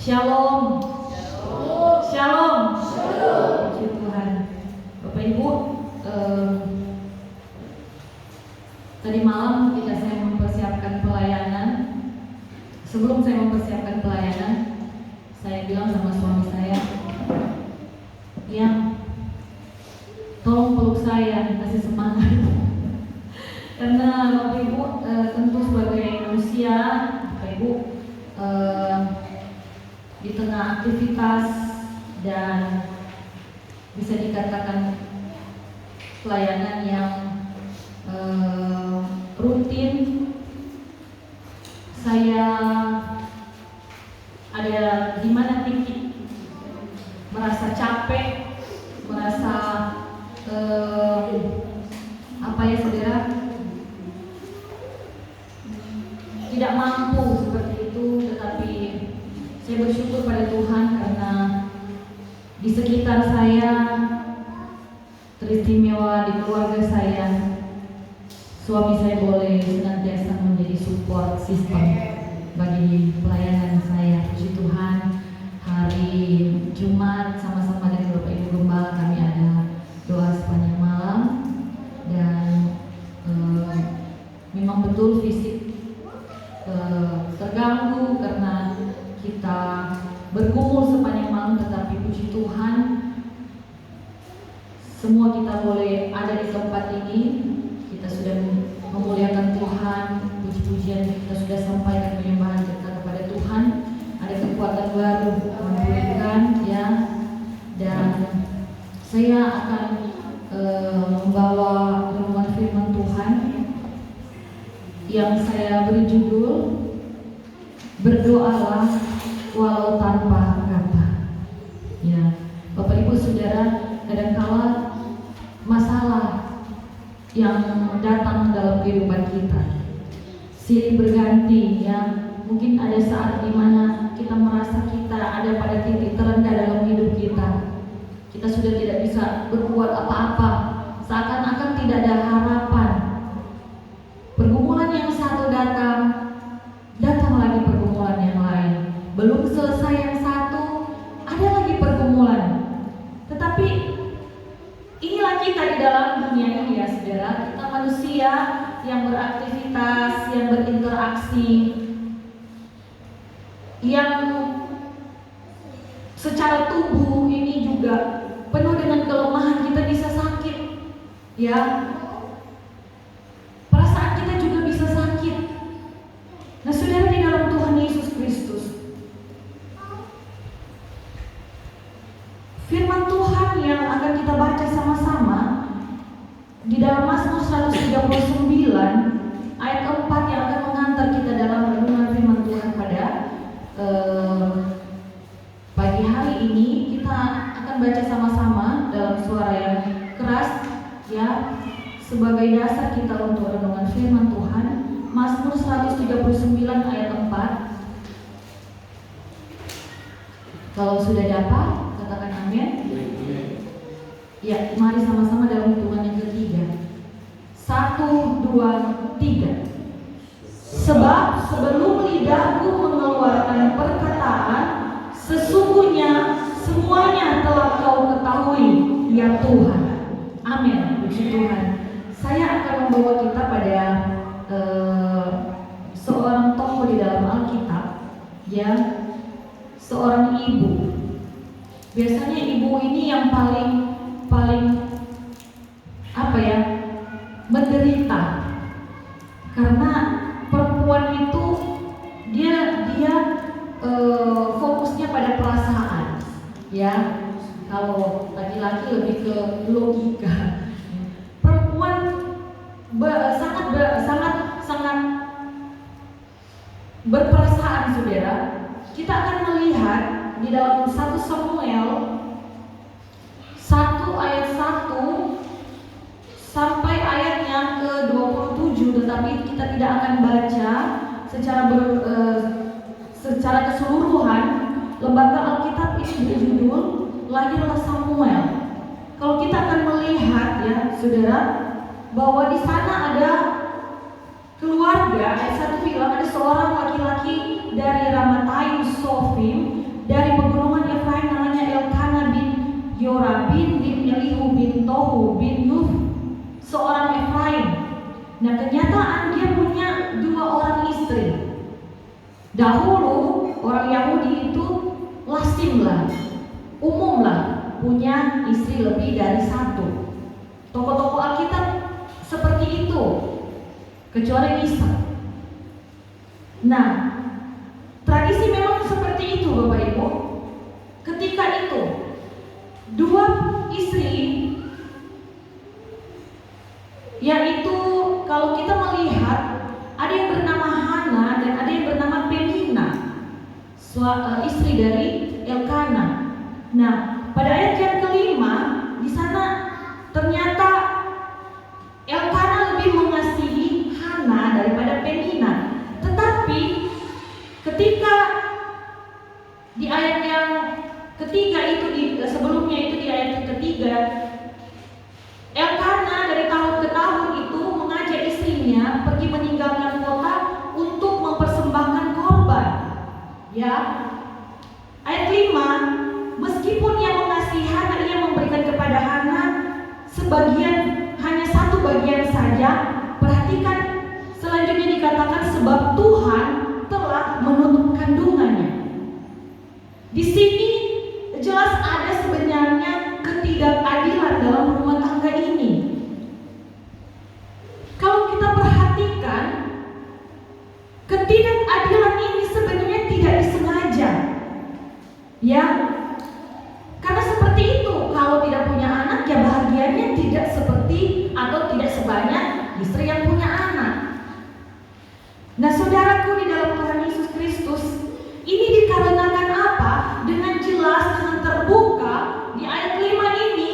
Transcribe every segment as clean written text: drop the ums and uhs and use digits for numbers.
Shalom. Shalom. Puji Tuhan. Bapak Ibu, tadi malam ketika saya mempersiapkan pelayanan, sebelum saya mempersiapkan pelayanan, saya bilang sama suami saya, yang tolong peluk saya, kasih semangat. Karena Bapak Ibu tentu sebagai manusia, Bapak Ibu di tengah aktivitas dan bisa dikatakan pelayanan yang rutin, saya ada di mana titik merasa capek, merasa apa ya saudara, tidak mampu seperti itu. Tetapi saya bersyukur pada Tuhan karena di sekitar saya, teristimewa di keluarga saya, suami saya boleh senantiasa menjadi support system bagi pelayanan saya. Puji Tuhan, hari Jumat sama-sama dengan Bapak Ibu Gembala kami ada doa sepanjang malam, dan memang betul fisik terganggu karena kita bergumul sepanjang malam, tetapi puji Tuhan semua kita boleh ada di tempat ini. Kita sudah memuliakan Tuhan, puji-pujian kita sudah sampaikan, penyembahan kita kepada Tuhan. Ada kekuatan baru memulihkan ya, dan saya akan membawa renungan firman Tuhan yang saya beri judul Berdoalah walau tanpa kata. Ya, Bapak Ibu Saudara, kadangkala masalah yang datang dalam kehidupan kita silih berganti ya. Mungkin ada saat di mana kita merasa kita ada pada titik terendah dalam hidup kita. Kita sudah tidak bisa berbuat apa-apa, seakan-akan tidak ada harapan. Pergumulan yang satu datang lagi pergumulan yang lain. Belum selesai yang satu, ada lagi pergumulan. Tetapi inilah kita di dalam dunia ini ya saudara. Kita manusia yang beraktivitas, yang berinteraksi, yang secara tubuh ini juga penuh dengan kelemahan. Kita bisa sakit ya, perasaan kita juga bisa sakit. Nah saudara, di dalam Tuhan Yesus Kristus, firman Tuhan yang akan kita baca sama-sama di dalam Mazmur 139 ayat 4 yang akan mengantar kita dalam renungan firman Tuhan pada pagi hari ini. Kita akan baca sama-sama dalam suara yang keras ya, sebagai dasar kita untuk renungan firman Tuhan. Mazmur 139 ayat 4. Kalau sudah dapat, katakan amin. Ya, mari sama-sama dalam hitungan yang ketiga. 1, 2, 3. Sebab sebelum lidahku mengeluarkan perkataan, sesungguhnya semuanya telah kau ketahui, ya Tuhan. Amin. Puji Tuhan. Saya akan membawa kita pada seorang tokoh di dalam Alkitab, ya, seorang ibu. Biasanya ibu ini yang paling apa ya, menderita, karena perempuan itu dia fokusnya pada perasaan, ya. Kalau laki-laki lebih ke logika. Perempuan sangat berperasaan saudara. Kita akan melihat di dalam 1 Samuel 1 ayat 1 sampai ayatnya ke-27, tetapi kita tidak akan baca secara keseluruhan. Lembaga Alkitab ini berjudul Lahirlah Samuel. Kalau kita akan melihat ya saudara, bahwa di sana ada keluarga, ayat 1 bilang ada seorang laki-laki dari Ramatayim Sofim kenyataan dia punya 2 orang istri. Dahulu orang Yahudi itu lazim lah, umum lah punya istri lebih dari 1. Tokoh-tokoh Alkitab seperti itu, kecuali Isa. Nah, tradisi memang seperti itu Bapak Ibu. Ketika itu 2 istri, yaitu kalau kita melihat ada yang bernama Hana dan ada yang bernama Penina, istri dari Elkana. Nah, pada ayat yang kelima di sana ternyata Elkana lebih mengasihi Hana daripada Penina. Tetapi ketika di ayat yang ketiga itu sebelumnya itu di ayat yang ketiga, Elkana dari tahun ke tahun itu mengajak istrinya pergi meninggalkan kota untuk mempersembahkan korban. Ya. Ayat 5, meskipun ia mengasihi Hana, ia memberikan kepada Hana sebagian, hanya 1 bagian saja. Perhatikan selanjutnya dikatakan sebab Tuhan telah menutup kandungannya. Di sini jelas ada sebenarnya ketidakadilan dalam rumah tangga ini. Kalau kita perhatikan, ketidakadilan ini sebenarnya tidak disengaja. Ya, karena seperti itu, kalau tidak punya anak ya bahagianya tidak seperti atau tidak sebanyak istri yang punya anak. Nah saudaraku di dalam Tuhan Yesus Kristus, ini dikarenakan apa? Dengan jelas, dengan terbuka di ayat 5 ini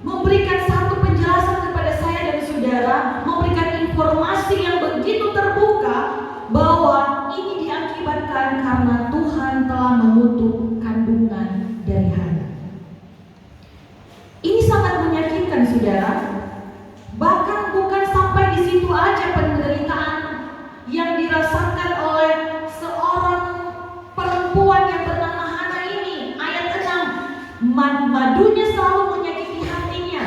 memberikan satu penjelasan kepada saya dan saudara, memberikan informasi yang begitu terbuka bahwa ini diakibatkan karena Tuhan telah menutup kandungan dari Hana. Ini sangat menyakitkan saudara. Bahkan bukan sampai di situ aja penderitaan yang dirasakan oleh seorang perempuan yang bernama Hana ini. Ayat 6, madunya selalu menyakiti hatinya.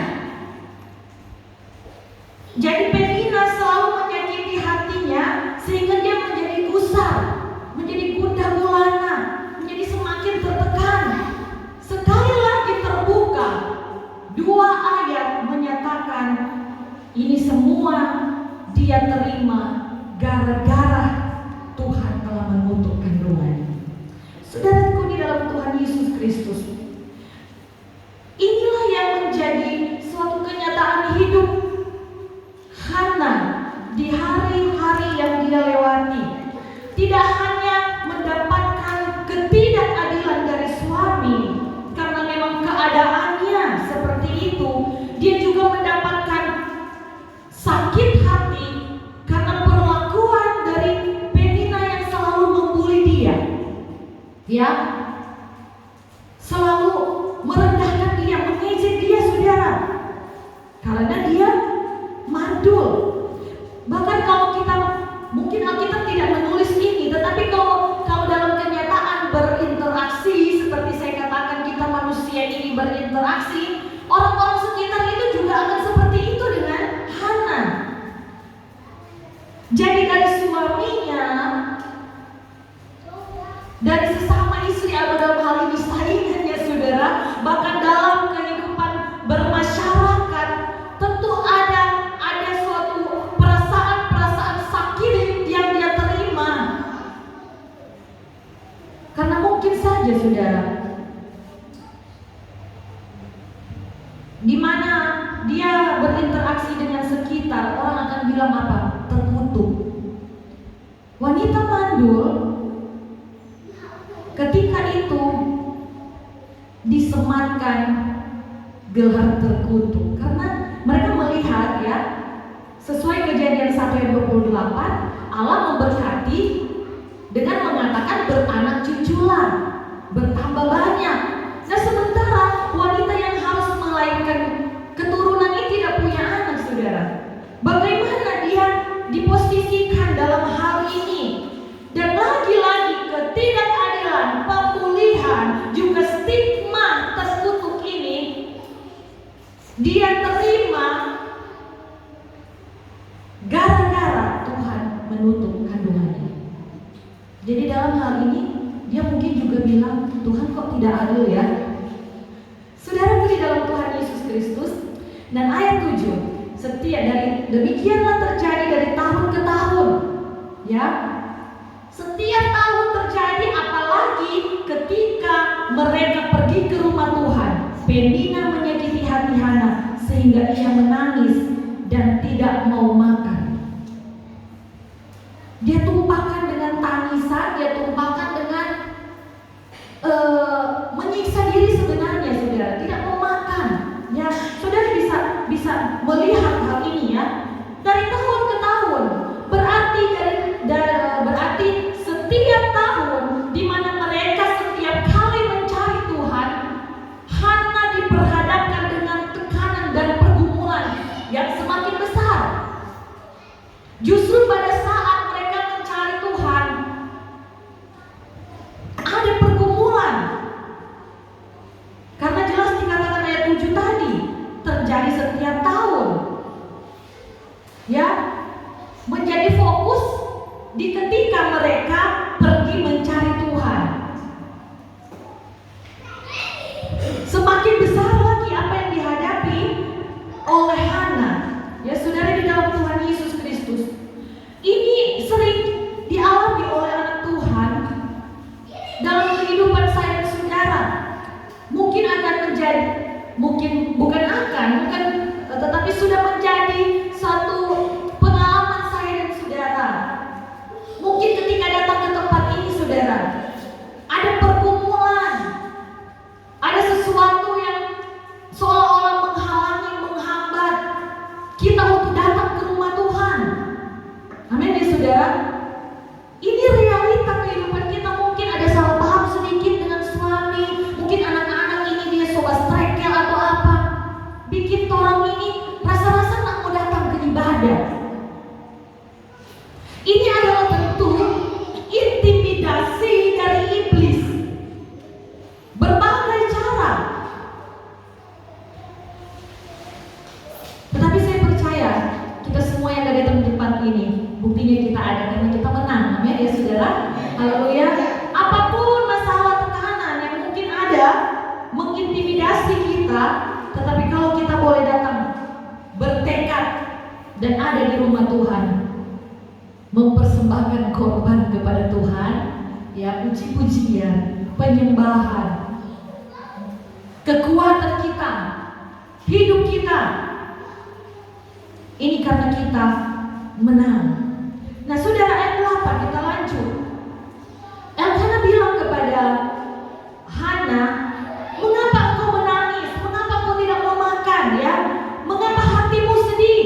Jadi Penina selalu menyakiti hatinya sehingga dia menjadi gusar, menjadi gundah gulana, menjadi semakin tertekan. Sekali lagi terbuka 2 ayat menyatakan ini semua dia terima gara-gara Tuhan telah menutup kandungannya. Saudaraku di dalam Tuhan Yesus Kristus, inilah yang menjadi suatu kenyataan hidup Hana di hari-hari yang dia lewati. Tidak hanya mendapatkan ketidakadilan dari suami karena memang keadaannya seperti itu, dia juga mendapatkan sakit hati karena perlakuan dari Penina yang selalu membuli dia. Ya, selalu merendahkan dia, mengejek dia saudara, karena dia mandul. Bahkan kalau kita, mungkin Alkitab tidak menulis ini, tetapi kalau dalam kenyataan berinteraksi, seperti saya katakan kita manusia ini berinteraksi, orang-orang sekitar itu juga akan seperti itu dengan Hana. Jadi dari suaminya, dari sesama istri atau dalam hal ini saingannya saudara, bahkan dalam kehidupan bermasyarakat, tentu ada suatu perasaan sakit yang dia terima. Karena mungkin saja saudara, di mana dia berinteraksi dengan sekitar, orang akan bilang apa? Terkutuk. Wanita mandul ketika itu disematkan gelar terkutuk karena mereka melihat ya, sesuai Kejadian 1 ayat 28, Allah memberkati dengan mengatakan beranak cuculah, bertambah banyak. Nah sementara wanita yang harus melahirkan keturunan ini tidak punya anak saudara. Bagaimana dia diposisikan dalam hal ini? Dan lagi-lagi ketidakadilan, pemulihan, juga stigma terkutuk ini dia terima gara-gara bilang, Tuhan kok tidak adil ya? Saudara di dalam Tuhan Yesus Kristus. Dan ayat 7, demikianlah terjadi dari tahun ke tahun, ya. Setiap tahun terjadi, apalagi ketika mereka pergi ke rumah Tuhan. Penina menyakiti hati Hana sehingga ia menangis dan tidak mau makan. Dia tumpahkan dengan tangisan, dia tumpahkan dengan menyiksa diri sebenarnya, saudara, tidak mau makan. Ya, saudara bisa melihat hal ini ya dari tahun ke tahun. Berarti setiap tahun di mana mereka setiap kali mencari Tuhan, Hana diperhadapkan dengan tekanan dan pergumulan yang semakin besar. Justru pada saat mereka mencari Tuhan, ada pergumulan. Karena jelas dikatakan ayat 7 tadi, terjadi setiap tahun. Ya, menjadi fokus di ketika mereka pergi mencari Tuhan. Semakin besar lagi apa yang dihadapi oleh Hana. Ya, saudara di dalam Tuhan Yesus Kristus. Ini sering dialami oleh anak Tuhan dalam kehidupan saya dan saudara. Mungkin akan menjadi, tetapi sudah menjadi satu pengalaman saya dan saudara. Mungkin ketika datang ke tempat ini, saudara, ada pergumulan, ada sesuatu yang seolah-olah menghalangi, menghambat kita untuk datang ke rumah Tuhan. Amin ya saudara. Ini realita kehidupan kita. Mungkin ada salah paham sedikit dengan suami, mungkin anak-anak ini dia sobat striker atau apa, bikin orang ini rasa-rasa tak mau datang ke ibadah. Ini adalah bentuk intimidasi dari iblis. Berbagai cara. Tetapi saya percaya kita semua yang ada di tempat ini, buktinya kita ada karena kita menang. Amin ya saudara. Haleluya. Apapun masalah tekanan yang mungkin ada mengintimidasi kita, tetapi kalau kita boleh datang bertekad dan ada di rumah Tuhan, mempersembahkan korban kepada Tuhan, ya, puji-pujian, penyembahan, kekuatan kita, hidup kita, ini karena kita menang. Nah saudara, ayat 8 kita lanjut. Elkanah bilang kepada Hana, mengapa engkau menangis? Mengapa engkau tidak mau makan? Ya, mengapa hatimu sedih?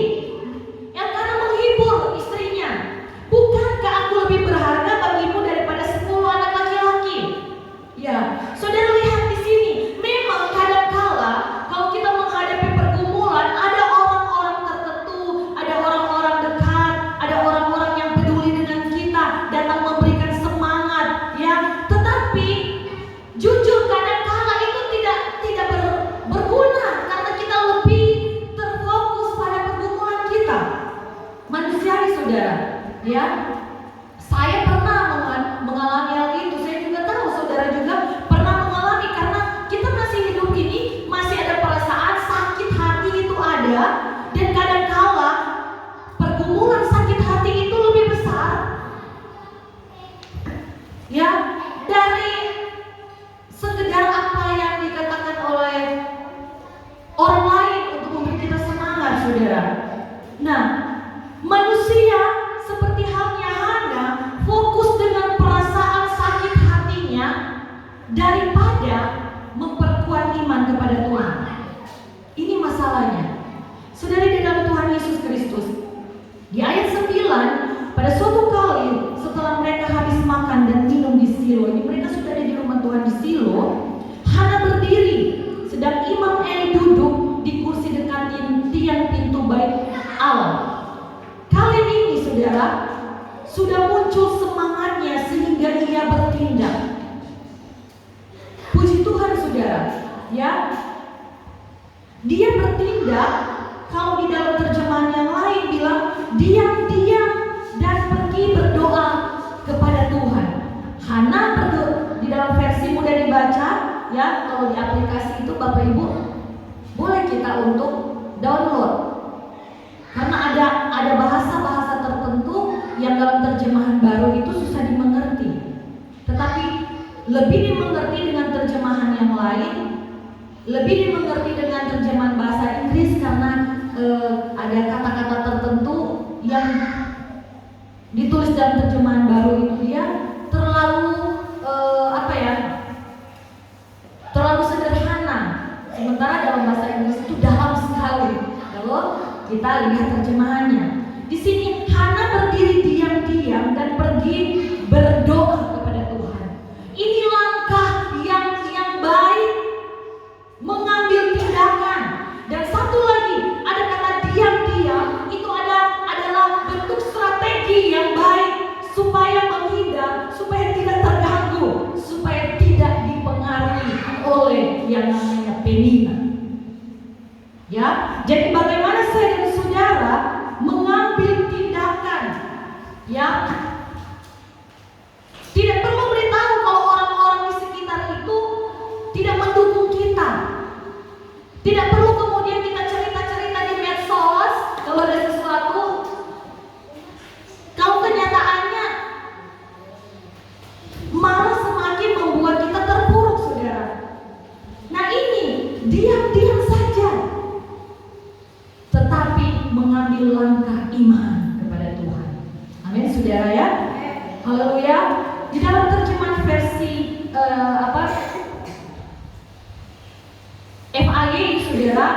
Elkanah menghibur istrinya. Bukankah aku lebih berharga bagimu daripada 10 anak laki-laki? Ya, saudara lihat di sini. Memang kadang-kala kalau kita menghadapi pergumulan, ada orang-orang tertentu, ada orang-orang dekat, ada orang-orang yang peduli dengan kita, datang memberikan semangat, ya. Tetapi jujur kadang-kala itu tidak berguna karena kita lebih terfokus pada pergumulan kita. Manusiawi saudara, ya. Saya pernah mengalami hal itu. Saya juga tahu saudara juga pernah mengalami, karena kita masih hidup ini masih ada perasaan sakit hati itu ada, dan kadang-kala pergumulan sakit hati itu lebih besar, ya, dari sekedar apa yang dikatakan oleh orang lain untuk memberi kita semangat, saudara. Nah, manusia seperti halnya Hana fokus dengan perasaan sakit hatinya daripada memperkuat iman kepada Tuhan. Ini masalahnya. Saudara di dalam Tuhan Yesus Kristus. Di ayat 9, pada suatu kali setelah mereka habis makan dan minum di Silo, ini mereka sudah ada di rumah Tuhan di Silo, Hana berdiri, sedang Imam Eli duduk di kursi dekat tiang pintu bait Allah. Kali ini saudara, sudah muncul semangatnya sehingga ia bertindak. Puji Tuhan saudara, ya. Dia bertindak, kalau di dalam terjemahan yang lain bilang diam-diam dan pergi berdoa kepada Tuhan. Hana berdoa, di dalam versi ya, kalau di aplikasi itu Bapak Ibu boleh kita untuk download. Karena ada bahasa-bahasa tertentu yang dalam terjemahan baru itu susah dimengerti. Tetapi lebih dimengerti dengan terjemahan yang lain, lebih dimengerti dengan terjemahan bahasa Inggris karena ada kata-kata tertentu yang ditulis dalam terjemahan baru itu dia terlalu terlalu sederhana. Sementara dalam bahasa Inggris itu dalam sekali. Kalau kita lihat terjemahannya, di sini Hana berdiri diam-diam dan pergi berdoa kepada Tuhan. Ini langkah yang baik, mengambil tindakan. Dan satu lagi, ada kata diam-diam, itu adalah bentuk strategi yang baik supaya menghindar, supaya tidak terganggu, supaya tidak dipengaruhi oleh yang namanya penina. Ya, jadi bagaimana saya dan saudara mengambil tindakan? Ya, tidak perlu beritahu kalau orang-orang di sekitar itu tidak mendukung kita. Tidak perlu kemudian kita cerita-cerita di medsos kalau ada sesuatu. Kalau kenyataannya malah semakin membuat kita terpuruk, saudara. Nah ini diam-diam saja, tetapi mengambil langkah iman kepada Tuhan. Amin, saudara ya. Haleluya. Di dalam terjemahan versi FAY, saudara,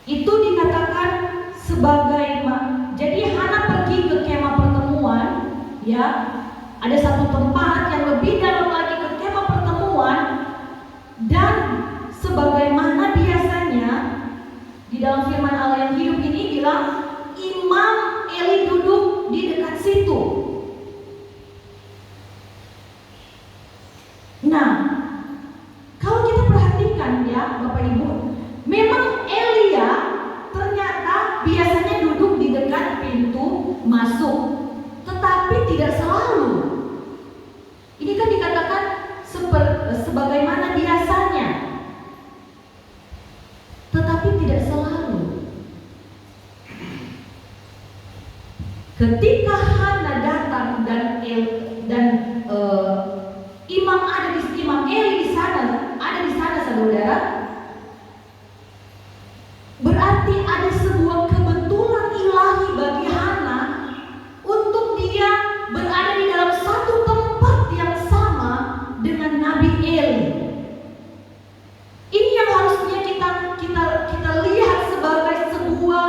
itu dikatakan sebagai jadi Hana pergi ke kemah pertemuan, ya. Ada satu tempat yang lebih dalam lagi ke kemah pertemuan, dan sebagaimana biasanya di dalam firman Allah yang hidup ini bilang Imam Eli duduk di dekat situ. Nah, kalau kita perhatikan ya Bapak Ibu, memang Elia ternyata biasanya duduk di dekat pintu masuk, tetapi tidak selalu. Ini kan dikatakan sebagaimana biasanya, tetapi tidak selalu. Ketika Hana datang dan Imam Eli di sana, saudara, berarti ada sebuah kebetulan ilahi bagi Hana untuk dia berada di dalam satu tempat yang sama dengan Nabi Eli. Ini yang harusnya kita lihat sebagai sebuah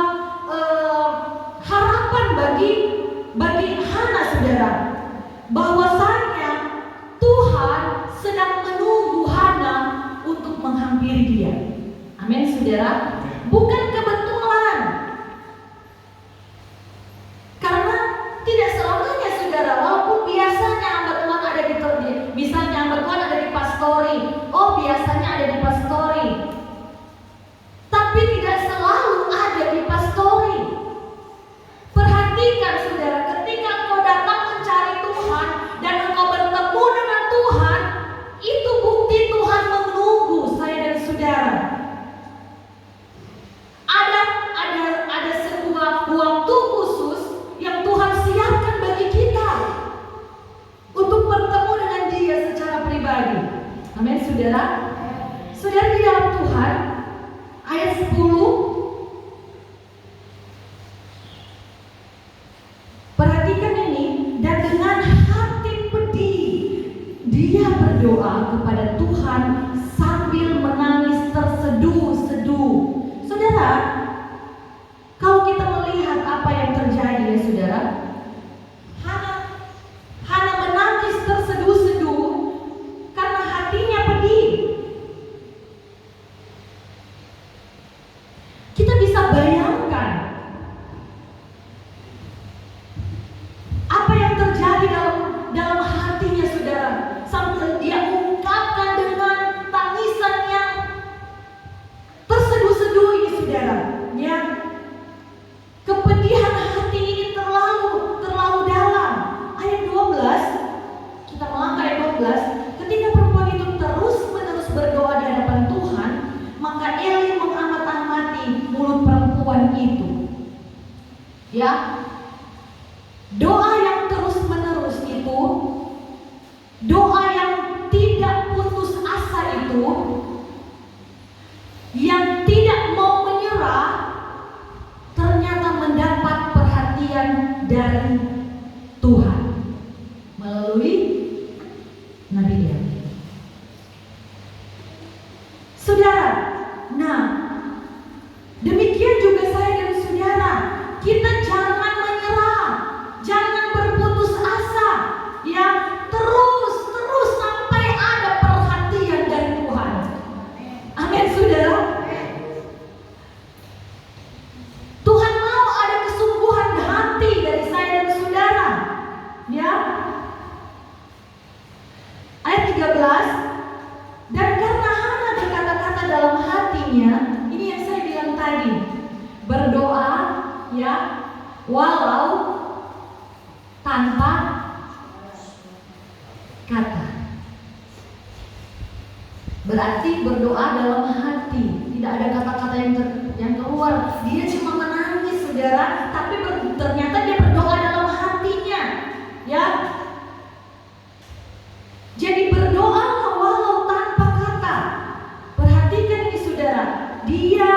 harapan bagi Hana, saudara, bahwasanya Tuhan sedang menunggu Hana untuk menghampiri dia. Amin, saudara. Bukan kebetulan. Karena tidak selamanya, saudara, walaupun biasanya hamba Tuhan ada di misalnya hamba Tuhan ada di pastori. Oh, biasanya ada di pastori. Tapi tidak selalu ada di pastori. Perhatikan, saudara, ketika engkau datang mencari Tuhan dan engkau bertemu dengan Tuhan, itu bukti Tuhan menunggu saya dan saudara. Ada sebuah waktu khusus yang Tuhan siapkan bagi kita untuk bertemu dengan Dia secara pribadi. Amin, saudara. Saudara, di dalam Tuhan, ayat 10, perhatikan ini, dan dengan hati pedih dia berdoa kepada Tuhan sambil menangis terseduh-seduh. Saudara, kalau kita melihat apa yang terjadi ya saudara, Hana menangis terseduh-seduh karena hatinya pedih. Kita bisa bayangkan apa yang terjadi dalam hatinya, saudara, sambil dia ungkapkan dengan tangisan yang terseduh-seduh ini, saudara. Ya, kepedihan hati ini terlalu dalam. Ayat 12, kita melangkah ayat 12. Ketika perempuan itu terus Ya, doa yang terus menerus itu, doa yang tidak putus asa itu, yang tidak mau menyerah, ternyata mendapat perhatian dari Tuhan melalui Nabi Daud. Saudara, nah demikian juga saya dan saudara, kita jangan menyerah, jangan berputus asa, ya, terus sampai ada perhatian dari Tuhan. Amin, saudara. Tuhan mau ada kesungguhan hati dari saya dan saudara, ya. Ayat 13, dan karena Hana berkata-kata dalam hatinya, ini yang saya bilang tadi, berdoa, ya, walau tanpa kata. Berarti berdoa dalam hati, tidak ada kata-kata yang keluar. Dia cuma menangis, saudara, tapi ternyata dia berdoa dalam hatinya, ya. Jadi berdoa walau tanpa kata. Perhatikan ini, saudara. Dia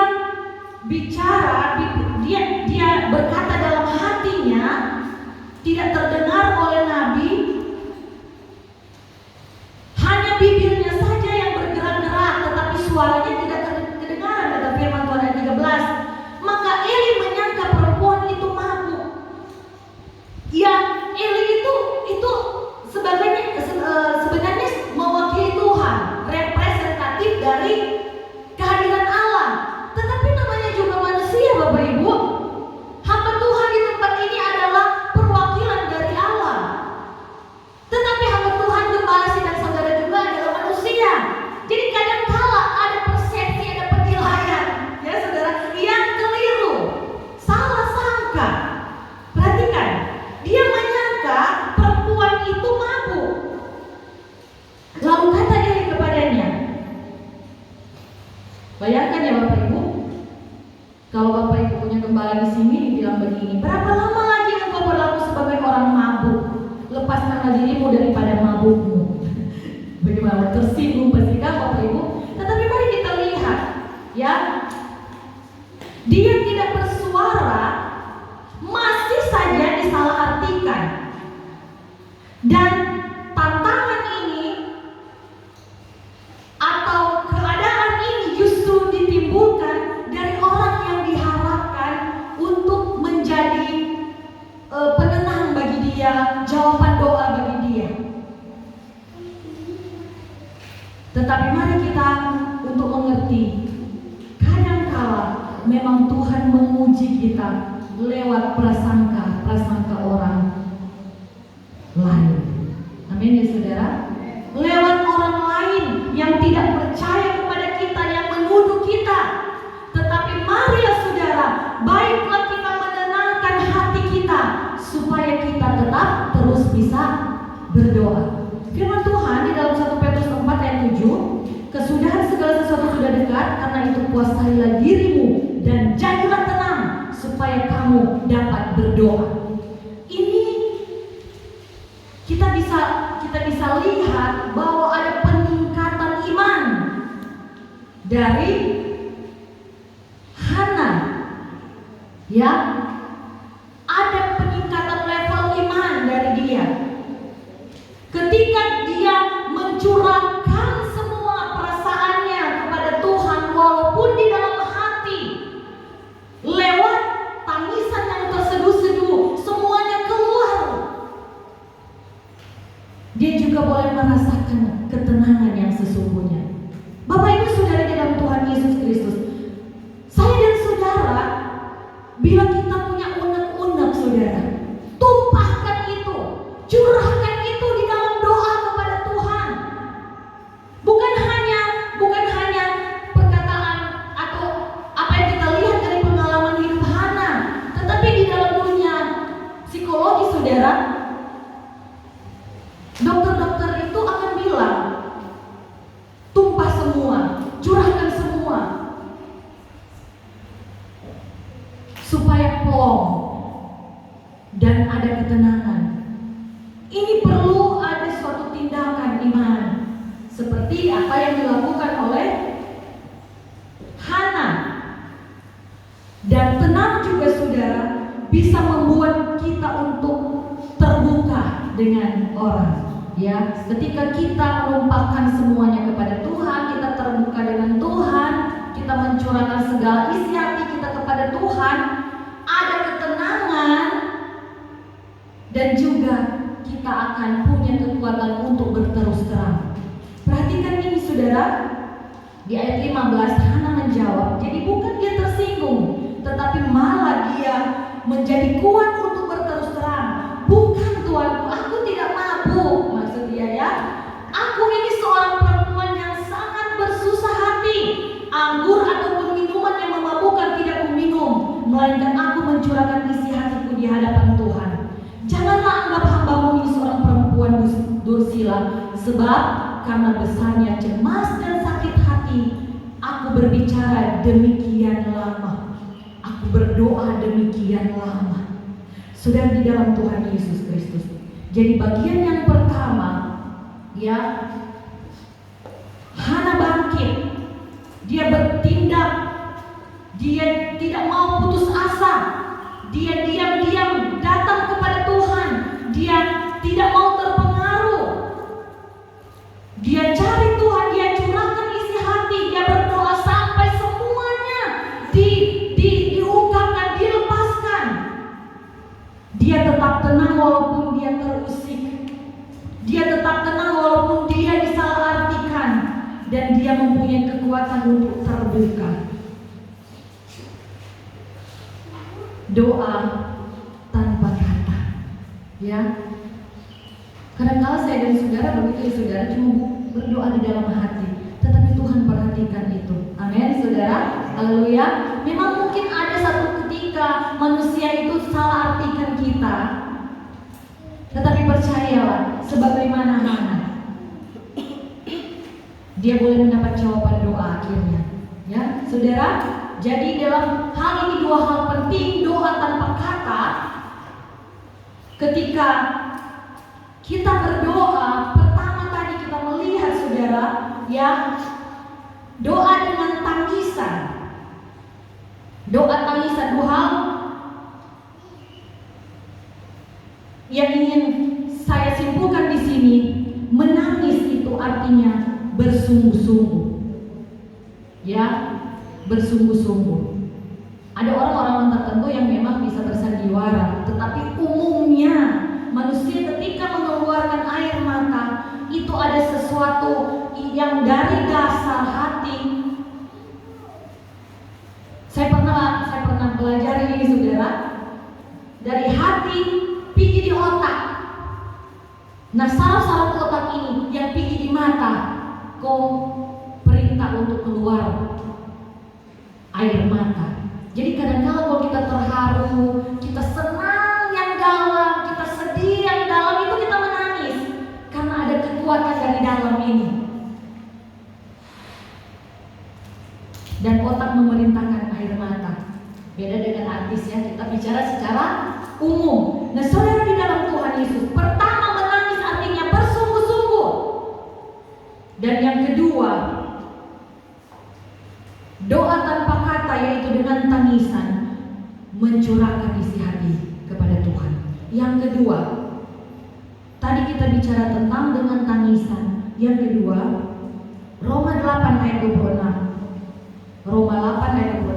bicara, dia berkata dalam hatinya, tidak terdengar oleh nabi. Hanya bibirnya saja yang bergerak-gerak, tetapi suaranya tidak kedengaran, kata firman Tuhan ayat 13. Maka Eli menyangka perempuan itu mabuk. Ya, Eli itu sebenarnya mewakili Tuhan, representatif dari kehadiran Allah. Tetapi namanya juga manusia, Bapak Ibu. Hamba Tuhan di tempat ini adalah perwakilan dari Allah. Tetapi hamba Tuhan gembala dan saudara juga adalah manusia. Jadi kadang-kala ada persepsi, ada penilaian, ya saudara, yang keliru, salah sangka. Perhatikan, dia menyangka perempuan itu mabuk. Lalu kata Eli kepadanya, bayangkan ya Bapak Ibu, kalau Bapak Ibu punya gembala di sini dibilang begini, berapa lama lagi engkau berlaku sebagai orang mabuk? Lepaskanlah dirimu daripada mabukmu. Bagaimana tersinggung pasti kan Bapak Ibu? Tetapi mari kita lihat, ya, dia tidak bersuara, masih saja disalahartikan. Dan tantangan ini atau keadaan ini justru ditimbulkan dari orang yang diharapkan untuk menjadi penenang bagi dia, jawaban doa bagi dia. Tetapi mari kita untuk mengerti, kadangkala memang Tuhan menguji kita lewat prasangka orang lain. Amin ya saudara. Lewat orang lain yang tidak percaya kepada kita, yang menuduh kita. Tetapi marilah saudara, baiklah kita menenangkan hati kita supaya kita tetap terus bisa berdoa. Firman Tuhan di dalam 1 Petrus 4 ayat 7, kesudahan segala sesuatu sudah dekat, karena itu kuasailah dirimu dan jadilah tenang supaya kamu dapat berdoa. Ini kita bisa lihat bahwa ada peningkatan iman dari Hana, ya, ada peningkatan level iman dari dia. Ketika dia mencurahkan semua perasaannya kepada Tuhan, walaupun di dalam hati, lewat tangisan yang terseduh-seduh, semuanya keluar. Dia juga boleh merasakan ketenangan yang sesungguhnya. Bapak Ibu saudara di dalam Tuhan Yesus Kristus, saya dan saudara, bila kita punya unek-unek saudara, tumpahkan itu, curahkan itu di dalam doa kepada Tuhan. Bukan hanya perkataan atau apa yang kita lihat dari pengalaman hidup Hana, tetapi di dalam dunia psikologi saudara, dokter-dokter itu akan bilang, tumpah semua, curahkan semua. seperti apa yang dilakukan oleh Hana. Dan tenang juga saudara, bisa membuat kita untuk terbuka dengan orang. Ya, ketika kita menumpahkan semuanya kepada Tuhan, kita terbuka dengan Tuhan, kita mencurahkan segala isi hati kita kepada Tuhan, ada ketenangan dan juga kita akan punya kekuatan untuk berterus terang. Perhatikan ini saudara, di ayat 15 Hana menjawab, jadi bukan dia tersinggung, tetapi malah dia menjadi kuat untuk berterus terang. Bukan Tuanku, aku tidak mabuk, maksud dia ya. Aku ini seorang perempuan yang sangat bersusah hati. Anggur ataupun minuman yang memabukkan tidak kuminum, melainkan aku mencurahkan isi hatiku di hadapan Tuhan. Janganlah anggap hambamu ini seorang perempuan dursila, sebab karena besarnya cemas dan sakit hati, aku berbicara demikian lama. Aku berdoa demikian lama. Saudara di dalam Tuhan Yesus Kristus. Jadi bagian yang pertama, ya, Hana bangkit. Dia bertindak. Dia tidak mau putus asa. Dia diam-diam datang kepada Tuhan. Dia tidak mau terpengaruh. Dia cari Tuhan, dia curahkan isi hati, dia berdoa sampai semuanya diungkapkan, dilepaskan. Dia tetap tenang walaupun dia terusik. Dia tetap tenang walaupun dia disalahartikan. Dan dia mempunyai kekuatan untuk terbuka. Doa tanpa kata, ya. Kadang-kala saya dan saudara begitu ya saudara, cuma berdoa di dalam hati, tetapi Tuhan perhatikan itu. Amin saudara, haleluya. Memang mungkin ada satu ketika manusia itu salah artikan kita, tetapi percayalah, sebagaimana Hana, dia boleh mendapat jawaban doa akhirnya, ya saudara. Jadi dalam hal ini dua hal penting, doa tanpa kata. Ketika kita berdoa, pertama tadi kita melihat saudara, ya, doa dengan tangisan. Doa tangisan, dua hal yang ingin saya simpulkan di sini. Menangis itu artinya bersungguh-sungguh, ya, bersungguh-sungguh. Ada orang-orang tertentu yang memang bisa bersandiwara, tetapi umumnya manusia ketika mengeluarkan air mata itu ada sesuatu yang dari dasar hati. Saya pernah belajar ini saudara, dari hati pergi di otak. Nah, saraf-saraf otak ini yang pergi di mata, kok perintah untuk keluar air mata. Jadi kadang-kadang kalau kita terharu, kita senang yang dalam, kita sedih yang dalam, itu kita menangis karena ada kekuatan dari dalam ini. Dan otak memerintahkan air mata. Beda dengan artis ya, kita bicara secara umum. Nah saudara di dalam Tuhan Yesus, pertama menangis artinya bersungguh-sungguh. Dan yang kedua, doa tanpa kata, yaitu dengan tangisan, mencurahkan isi hati kepada Tuhan. Yang kedua, tadi kita bicara tentang dengan tangisan. Yang kedua, Roma 8 ayat 26. Roma 8 ayat 26.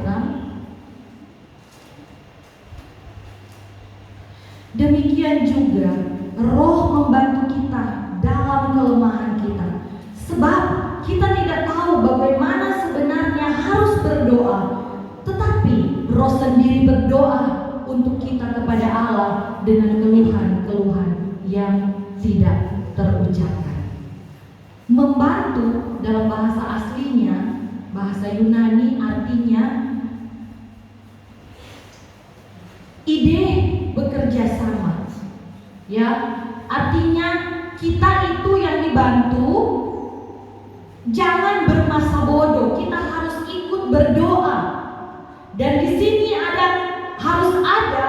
Demikian juga Roh membantu kita dalam kelemahan kita. Sebab kita tidak tahu bagaimana sebenarnya harus berdoa, tetapi Roh sendiri berdoa untuk kita kepada Allah dengan keluhan-keluhan yang tidak terucapkan. Membantu dalam bahasa aslinya, bahasa Yunani, artinya ide bekerja sama. Ya, artinya kita itu yang dibantu. Jangan bermasa bodoh, kita harus ikut berdoa. Dan di sini harus ada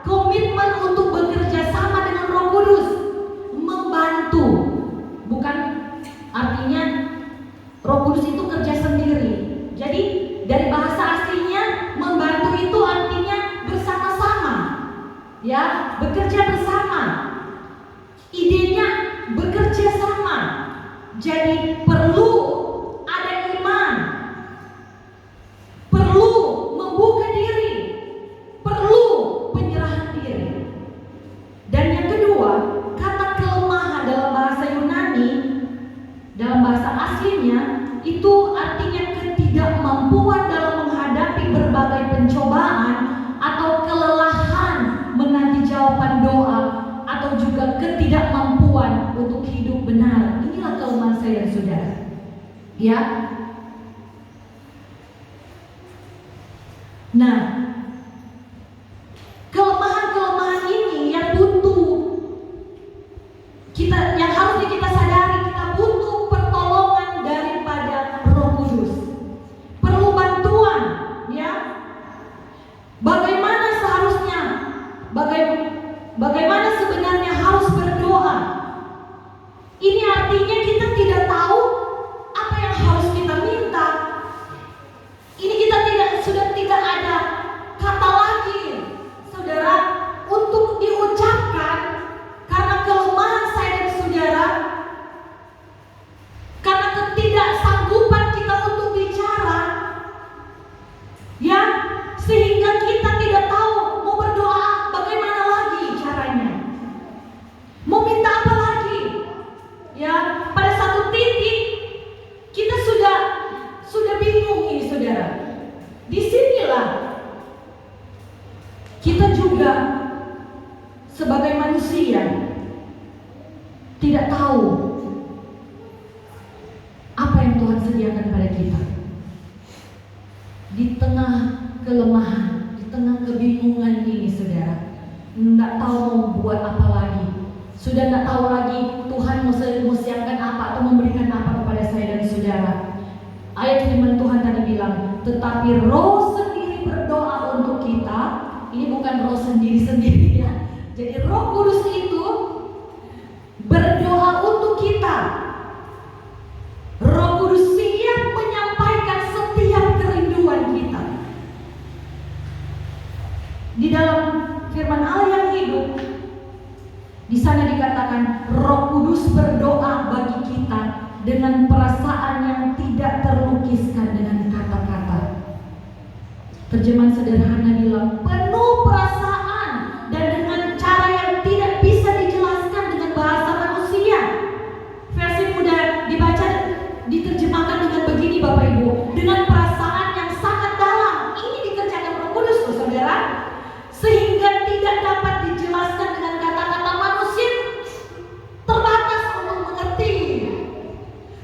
komitmen untuk bekerja sama dengan Roh Kudus, membantu. Bukan Artinya Roh Kudus itu kerja sendiri. Jadi dari bahasa aslinya membantu itu artinya bersama-sama, ya, bekerja bersama. Idenya bekerja sama. Jadi perlu ada iman, perlu membuka diri, perlu penyerahan diri. Dan yang kedua, kata kelemahan dalam bahasa Yunani, dalam bahasa aslinya itu artinya ketidakmampuan dalam menghadapi berbagai pencobaan atau kelelahan menanti jawaban doa, atau juga ketidakmampuan untuk hidup benar. Inilah kelemahan saya dan saudara, ya. Nah, kelemahan-kelemahan ini yang butuh kita, yang harusnya kita sadari, kita butuh pertolongan daripada Roh Kudus. Perlu bantuan, ya. Bagaimana seharusnya, bagaimana sebenarnya harus berdoa. Ini artinya kita tidak tahu apa yang harus kita minta. Ini kita sudah tidak ada kata lagi, saudara, untuk diucapkan karena kelemahan saya dan saudara, karena ketidaksanggupan kita untuk bicara, ya, sehingga kita tidak tahu mau berdoa bagaimana lagi caranya, mau minta apa lagi, ya. Pada satu titik kita sudah bingung ini, saudara. Disinilah kita juga sebagai manusia tidak tahu apa yang Tuhan sediakan pada kita. Di tengah kelemahan, di tengah kebingungan ini, saudara, tidak tahu mau buat apa lagi. Sudah tidak tahu lagi Tuhan mau siapkan apa atau memberikan apa kepada saya dan saudara. Ayat firman Tuhan tadi bilang, tetapi Roh sendiri berdoa untuk kita. Ini bukan roh sendiri-sendiri, ya. Jadi Roh Kudus itu berdoa untuk kita. Roh Kudus siap menyampaikan setiap kerinduan kita. Di dalam firman Allah yang hidup, di sana dikatakan Roh Kudus berdoa bagi kita dengan perasaan yang tidak terlukiskan dengan kata-kata. Terjemahan sederhana bilang penuh perasaan dan dengan cara yang tidak bisa dijelaskan dengan bahasa manusia. Versi muda dibaca, diterjemahkan dengan begini, Bapak Ibu, dengan perasaan yang sangat dalam. Ini dikerjakan Roh Kudus, saudara, sehingga tidak dapat dijelaskan dengan kata-kata manusia, terbatas untuk mengerti.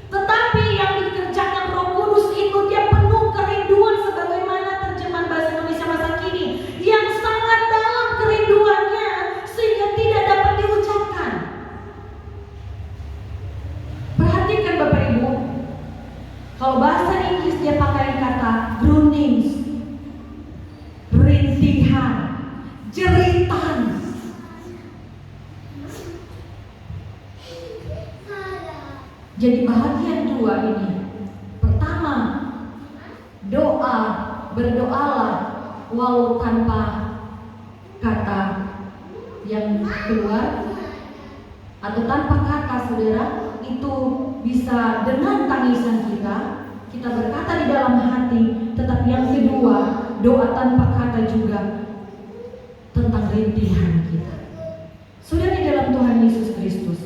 Tetapi yang dikerjakan Roh Kudus itu dia penuh kerinduan, sebagaimana terjemahan bahasa Indonesia masa kini, yang sangat dalam kerinduannya sehingga tidak dapat diucapkan. Perhatikan Bapak Ibu, kalau bahasa Inggris dia pakai kata groanings, rintihan, jeritan. Jadi bahagian dua ini. Pertama, doa, berdoalah walau tanpa kata yang keluar atau tanpa kata, saudara, itu bisa dengan tangisan kita berkata di dalam hati. Tetapi yang kedua, doa tanpa kata juga tentang rintihan kita. Sudah di dalam Tuhan Yesus Kristus,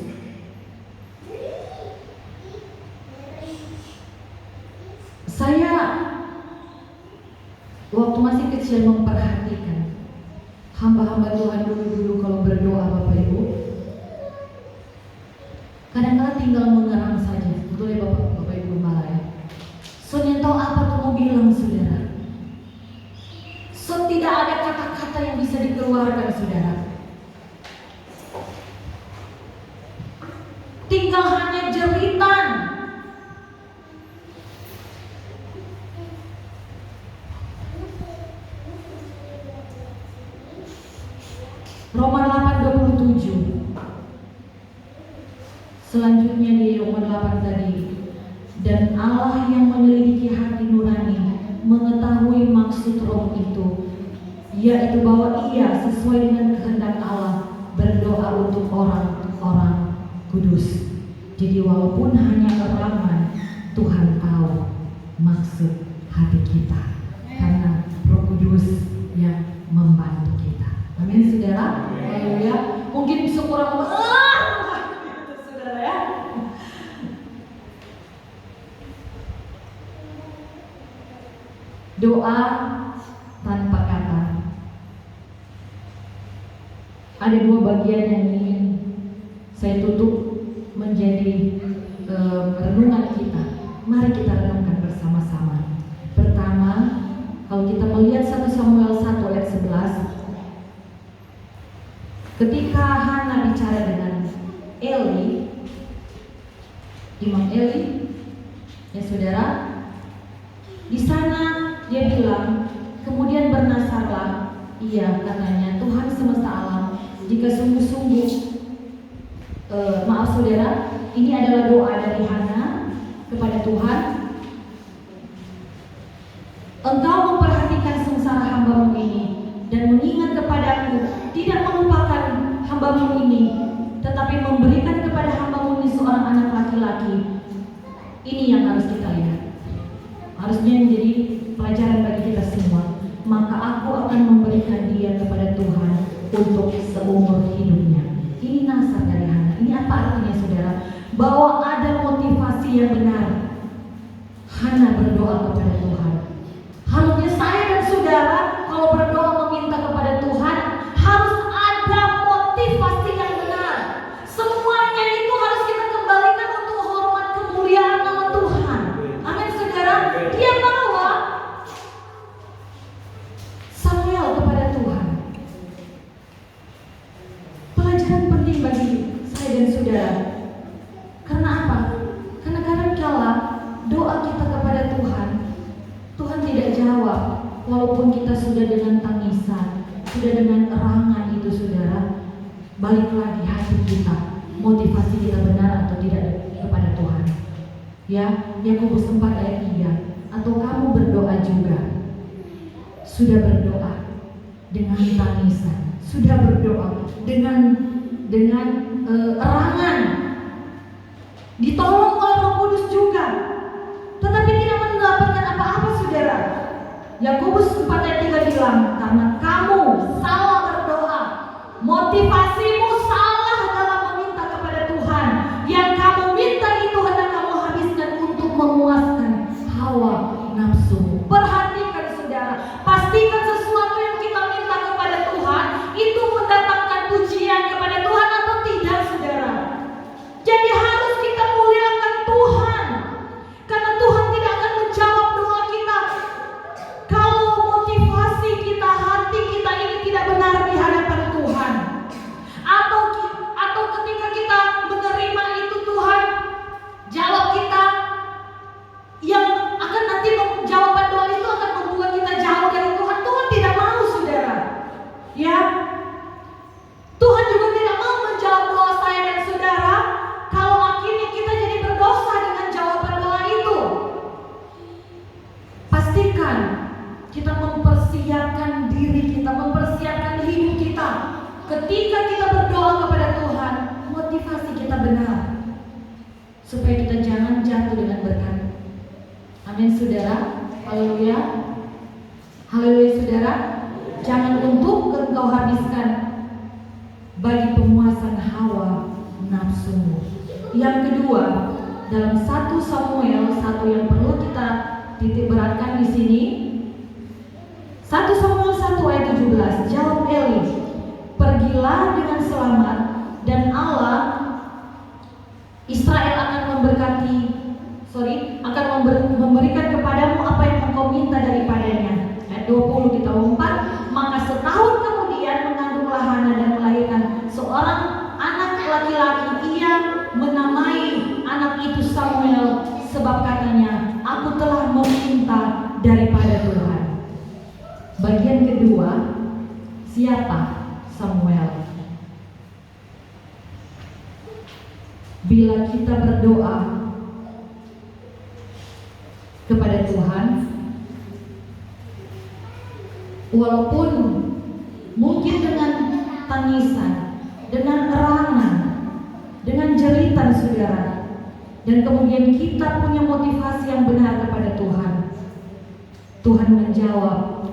saya waktu masih kecil memperhatikan hamba-hamba Tuhan dulu kalau berdoa, Bapak Ibu, kadang-kadang tinggal mengerang saja. Betul ya Bapak Ibu Gembala ya? So tahu apa tuh mau bilang, saudara? So tidak ada kata-kata yang bisa dikeluarkan, saudara. Tinggal hanya jeritan. Roma 8:27. Selanjutnya di Roma 8 tadi maksud Roh itu, yaitu bahwa ia sesuai dengan kehendak Allah berdoa untuk orang-orang kudus. Jadi walaupun hanya erangan, Tuhan tahu maksud hati kita karena Roh Kudus yang membantu kita. Amin saudara. Haleluya. Mungkin bisa kurang saudara ya. Doa tanpa kata. Ada dua bagian yang ingin saya tutup menjadi renungan kita. Mari kita renungkan bersama-sama. Pertama, kalau kita melihat 1 Samuel 1 ayat 11, ketika Hana bicara dengan Eli, Imam Eli, ya saudara, di sana dia bilang, kemudian bernasarlah ia, katanya, Tuhan semesta alam, jika sungguh-sungguh, maaf saudara, ini adalah doa dari Hana kepada Tuhan. Engkau memperhatikan sengsara hamba-Mu ini dan mengingat kepadaku, tidak melupakan hamba-Mu ini, tetapi memberikan kepada hamba-Mu ini seorang anak laki-laki. Ini yang harus kita lihat, harusnya menjadi pelajaran bagi kita semua. Maka aku akan memberikan dia kepada Tuhan untuk seumur hidupnya. Ini nasar dari Hana. Ini apa artinya saudara? Bahwa ada motivasi yang benar. Hana berdoa kepada Tuhan. Harusnya saya dan saudara kalau berdoa meminta kepada Tuhan harus ada motivasi yang benar. Semuanya itu harus kita kembalikan untuk hormat kemuliaan nama Tuhan. Amin saudara. Dia bawa Samuel kepada Tuhan. Pelajaran penting bagi saya dan saudara. Karena apa? Karena kadang-kala doa kita kepada Tuhan, Tuhan tidak jawab. Walaupun kita sudah dengan tangisan, sudah dengan erangan itu saudara, balik lagi hati kita, motivasi kita benar atau tidak kepada Tuhan. Ya, Yakobus 4 ayat 3. Atau kamu berdoa juga, sudah berdoa dengan tangisan, sudah berdoa dengan erangan, ditolong oleh Roh Kudus juga, tetapi tidak mendapatkan apa-apa saudara. Yakobus 4 ayat 3 bilang, karena kamu salah berdoa, motivasimu salah dalam meminta kepada Tuhan. Yang kamu minta itu hendak kamu habiskan untuk memuaskan hawa nafsu. Perhatikan saudara, pastikan sesuatu yang kita minta kepada Tuhan itu mendatangkan pujian kepada Tuhan atau tidak saudara. Jadi harus kita muliakan Tuhan, karena Tuhan tidak akan menjawab doa kita kalau motivasi kita, hati kita ini tidak benar di hadapan Tuhan. Atau ketika kita menerima itu, Tuhan jawab kita, yang akan nanti jawaban doa itu akan membuat kita jauh dari Tuhan. Tuhan tidak mau saudara. Ya, Tuhan juga tidak mau menjawab doa saya dan saudara kalau akhirnya kita jadi berdosa dengan jawaban doa itu. Pastikan kita mempersiapkan diri kita, mempersiapkan hidup kita. Ketika kita berdoa kepada Tuhan, motivasi kita benar, supaya kita jangan jatuh dengan berkat. Amin saudara. Haleluya. Haleluya saudara. Jangan untuk engkau habiskan bagi pemuasan hawa nafsumu. Yang kedua, dalam 1 Samuel 1 yang perlu kita titik beratkan di sini. 1 Samuel 1 ayat 17. Jawab Eli, pergilah dengan selamat dan Allah Israel akan memberikan kepadamu apa yang engkau minta daripadanya. Ayat 20 kita lompat. Maka setahun kemudian mengandunglah Hana dan melahirkan seorang anak laki-laki. Ia menamai anak itu Samuel, sebab katanya, aku telah meminta daripada Tuhan. Bagian kedua, siapa Samuel? Bila kita berdoa kepada Tuhan, Walaupun mungkin dengan tangisan, dengan erangan, dengan jeritan saudara, dan kemudian kita punya motivasi yang benar kepada Tuhan, Tuhan menjawab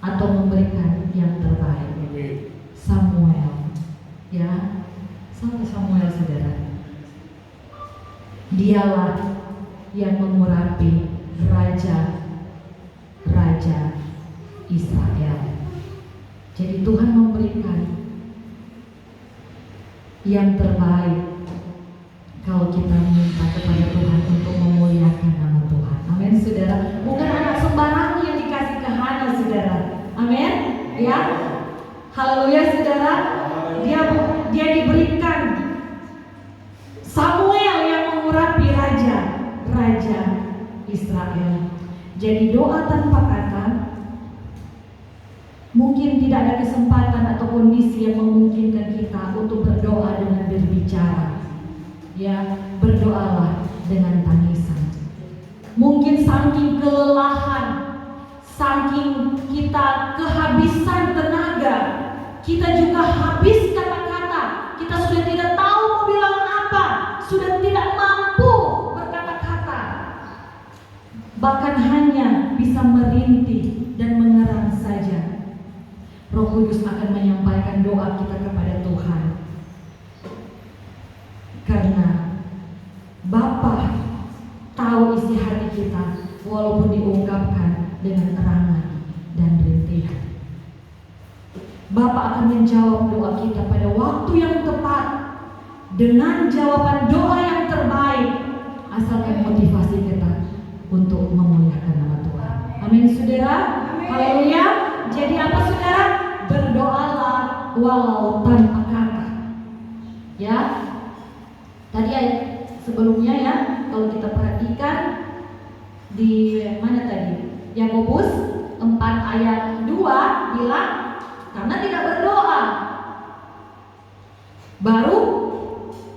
atau memberikan yang terbaik. Samuel, ya, sampai Samuel saudara, dialah yang mengurapi raja Israel. Jadi Tuhan memberikan yang terbaik kalau kita minta kepada Tuhan untuk memuliakan nama Tuhan. Amin saudara. Bukan anak sembarangan yang dikasih ke Hana saudara. Amin. Ya. Haleluya saudara. Dia diberikan Samuel yang mengurapi raja Israel. Jadi doa tanpa kata, mungkin tidak ada kesempatan atau kondisi yang memungkinkan kita untuk berdoa dengan berbicara. Ya, berdoalah dengan tangisan. Mungkin saking kelelahan, saking kita kehabisan tenaga, kita juga habis kata-kata. Kita sudah tidak tahu mau bilang apa, sudah tidak mampu berkata-kata. Bahkan hanya bisa merintih dan mengerang saja. Roh Kudus akan menyampaikan doa kita kepada Tuhan. Karena Bapa tahu isi hati kita walaupun diungkapkan dengan erangan dan rintihan. Bapa akan menjawab doa kita pada waktu yang tepat dengan jawaban doa yang terbaik, asalkan motivasi kita untuk memuliakan nama Tuhan. Amin saudara. Haleluya. Jadi apa saudara? Berdoalah walau tanpa kata. Ya. Tadi ayat sebelumnya ya, kalau kita perhatikan di mana tadi? Yakobus 4 ayat 2 bilang karena tidak berdoa. Baru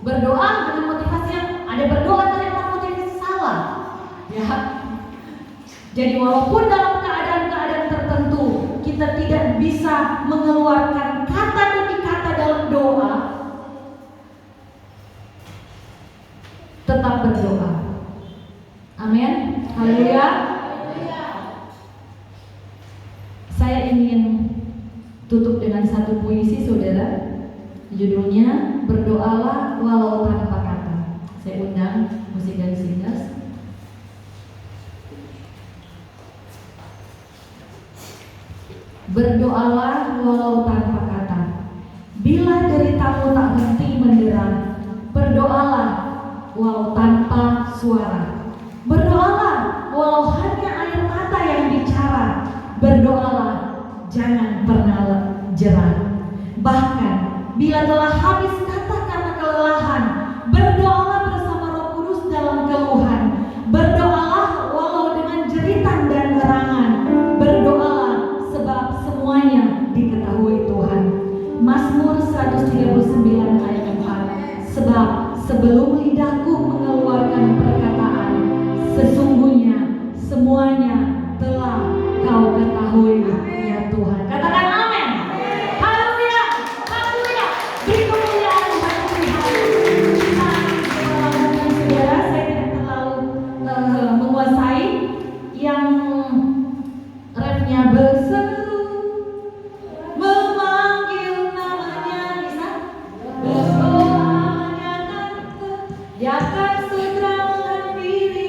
berdoa dengan motivasi yang ada berdoa dengan motivasi salah. Ya. Jadi walaupun dalam keadaan-keadaan tertentu kita tidak bisa mengeluarkan kata demi kata dalam doa, tetap berdoa. Amin. Haleluya. Saya ingin tutup dengan satu puisi saudara. Judulnya Berdoalah Walau Tanpa Kata. Saya undang musik dan singers. Berdoalah walau tanpa kata. Bila deritamu tak henti menderang, berdoalah walau tanpa suara. Berdoalah walau hanya air mata yang bicara. Berdoalah, jangan pernah jerah. Bahkan bila telah habis